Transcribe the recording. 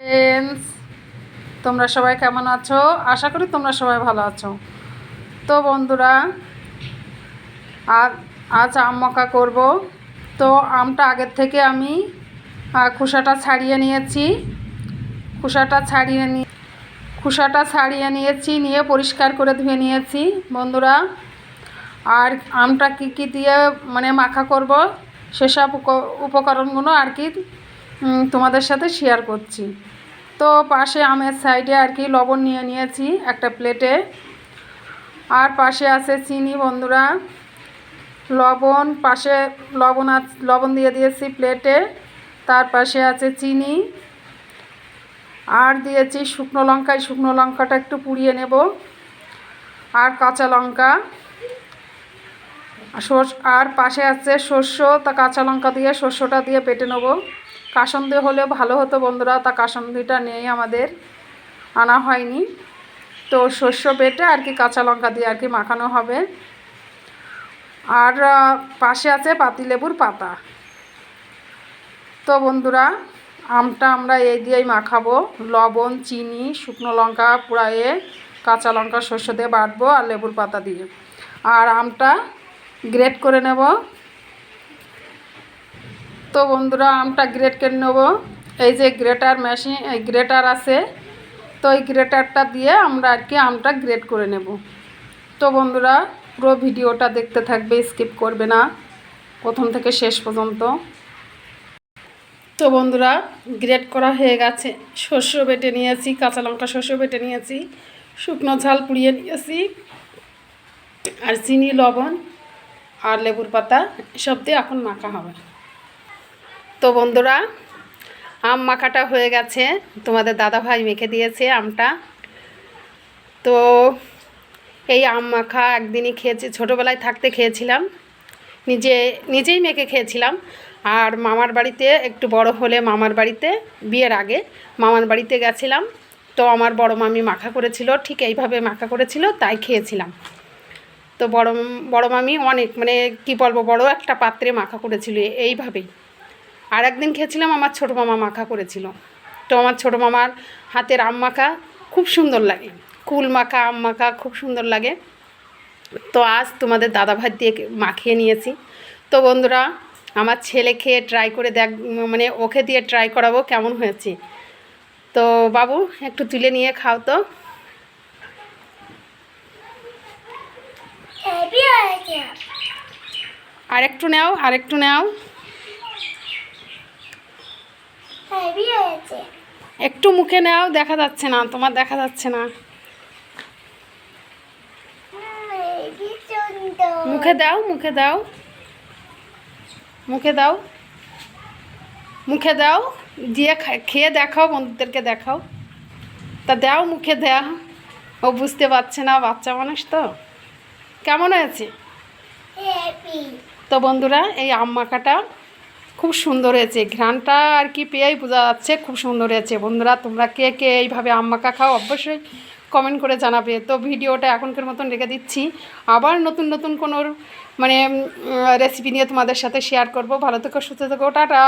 Friends, তোমরা সবাই কেমন আছো? আশা করি তোমরা সবাই ভালো আছো। তো বন্ধুরা, আজ আম মাখা করব। তো আমটা আগের থেকে আমি খোসাটা ছাড়িয়ে নিয়েছি। খোসাটা ছাড়িয়ে নিয়েছি, নিয়ে পরিষ্কার করে ধুয়ে নিয়েছি বন্ধুরা। আর আমটা কি দিয়ে মাখা করব সেসব উপকরণগুলো তোমাদের সাথে শেয়ার করছি। তো পাশে আমের সাইডে লবণ নিয়ে নিয়েছি একটা প্লেটে। আর পাশে আছে চিনি বন্ধুরা। পাশে লবণ দিয়ে দিয়েছি প্লেটে। তার পাশে আছে চিনি। আর দিয়েছি শুকনো লঙ্কা। শুকনো লঙ্কাটা একটু পুড়িয়ে নেব। আর কাঁচা লঙ্কা। আর পাশে আছে শস্য, তা কাঁচা লঙ্কা দিয়ে শস্যটা দিয়ে বেটে নেব। কাসুন্দি হলে ভালো হতো বন্ধুরা, তা কাসুন্দিটা নেই, আমাদের আনা হয়নি। তো শস্য বেটে কাঁচা লঙ্কা দিয়ে মাখানো হবে। আর পাশে আছে পাতিলেবুর পাতা। তো বন্ধুরা, আমটা আমরা এই দিয়েই মাখাবো। লবণ, চিনি, শুকনো লঙ্কা পুড়ায়ে, কাঁচা লঙ্কা শস্য দিয়ে বাটবো আর লেবুর পাতা দিয়ে। আর আমটা গ্রেট করে নেব। তো বন্ধুরা, আমটা গ্রেট করে নেব। এই যে গ্রেটার মেশিন, এই গ্রেটার আছে, তো এই গ্রেটারটা দিয়ে আমরা আমটা গ্রেট করে নেব। তো বন্ধুরা, পুরো ভিডিওটা দেখতে থাকবে, স্কিপ করবে না, প্রথম থেকে শেষ পর্যন্ত। তো বন্ধুরা, গ্রেট করা হয়ে গেছে। শস্য বেটে নিয়েছি, কাঁচা লঙ্কা শস্য বেটে নিয়েছি, শুকনো ঝাল পুড়িয়ে নিয়েছি, আর চিনি, লবণ আর লেবুর পাতা এসব দিয়ে এখন মাখা হবে। তো বন্ধুরা, আম মাখাটা হয়ে গেছে। তোমাদের দাদাভাই মেখে দিয়েছে আমটা। তো এই আম মাখা একদিনই খেয়েছি, ছোটোবেলায় থাকতে খেয়েছিলাম, নিজেই মেখে খেয়েছিলাম। আর মামার বাড়িতে একটু বড় হলে, মামার বাড়িতে বিয়ের আগে মামার বাড়িতে গেছিলাম। তো আমার বড় মামি মাখা করেছিল, ঠিক এইভাবে মাখা করেছিল, তাই খেয়েছিলাম। তো বড় মামি অনেক কি বলবো, বড় একটা পাত্রে মাখা করেছিল এইভাবেই। আর একদিন খেয়েছিলাম আমার ছোটো মামা মাখা করেছিল। তো আমার ছোটো মামার হাতের আম মাখা খুব সুন্দর লাগে, কুল মাখা, আম মাখা খুব সুন্দর লাগে। তো আজ তোমাদের দাদাভাই দিয়ে মাখিয়ে নিয়েছি। তো বন্ধুরা, আমার ছেলে খেয়ে ট্রাই করে ওকে দিয়ে ট্রাই করাবো কেমন হয়েছে। তো বাবু, একটু তুলে নিয়ে খাও তো। আরেকটু নাও, আরেকটু নাও, একটু মুখে নাও, দেখা যাচ্ছে না, তোমার দেখা যাচ্ছে না। মুখে দাও, মুখে দাও, মুখে দাও, মুখে দাও, দিয়ে খেয়ে দেখাও, বন্ধুদেরকে দেখাও। তা দাও, মুখে দেয়া। ও বুঝতে পারছে না, বাচ্চা মানুষ তো। কেমন হয়েছে? তো বন্ধুরা, এই আম মাখাটা খুব সুন্দর হয়েছে। ঘ্রাণটা পেয়েই বোঝা যাচ্ছে খুব সুন্দর হয়েছে। বন্ধুরা, তোমরা কে কে এইভাবে আম মাখা খাও অবশ্যই কমেন্ট করে জানাবে। তো ভিডিওটা এখনকার মতন রেখে দিচ্ছি। আবার নতুন নতুন কোনো রেসিপি নিয়ে তোমাদের সাথে শেয়ার করব। ভালো থেকো, সুস্থ থেকো, টাটা।